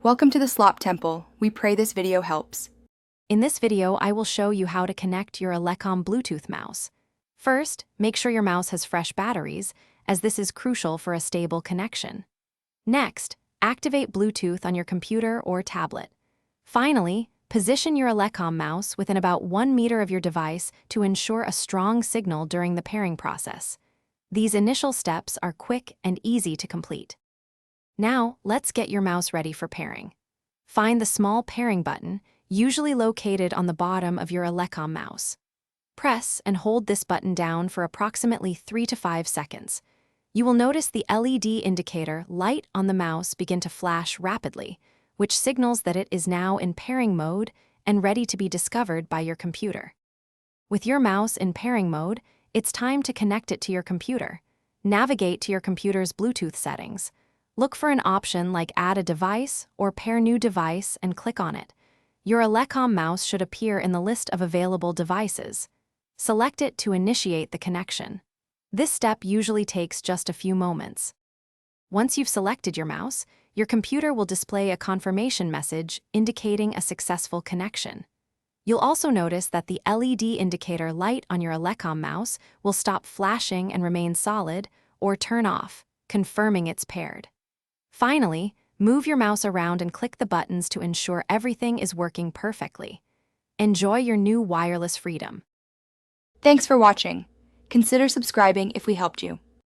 Welcome to the Slop Temple. We pray this video helps. In this video, I will show you how to connect your Elecom Bluetooth mouse. First, make sure your mouse has fresh batteries, as this is crucial for a stable connection. Next, activate Bluetooth on your computer or tablet. Finally, position your Elecom mouse within about 1 meter of your device to ensure a strong signal during the pairing process. These initial steps are quick and easy to complete. Now, let's get your mouse ready for pairing. Find the small pairing button, usually located on the bottom of your Elecom mouse. Press and hold this button down for approximately 3 to 5 seconds. You will notice the LED indicator light on the mouse begin to flash rapidly, which signals that it is now in pairing mode and ready to be discovered by your computer. With your mouse in pairing mode, it's time to connect it to your computer. Navigate to your computer's Bluetooth settings. Look for an option like Add a Device or Pair New Device and click on it. Your Elecom mouse should appear in the list of available devices. Select it to initiate the connection. This step usually takes just a few moments. Once you've selected your mouse, your computer will display a confirmation message indicating a successful connection. You'll also notice that the LED indicator light on your Elecom mouse will stop flashing and remain solid or turn off, confirming it's paired. Finally, move your mouse around and click the buttons to ensure everything is working perfectly. Enjoy your new wireless freedom. Thanks for watching. Consider subscribing if we helped you.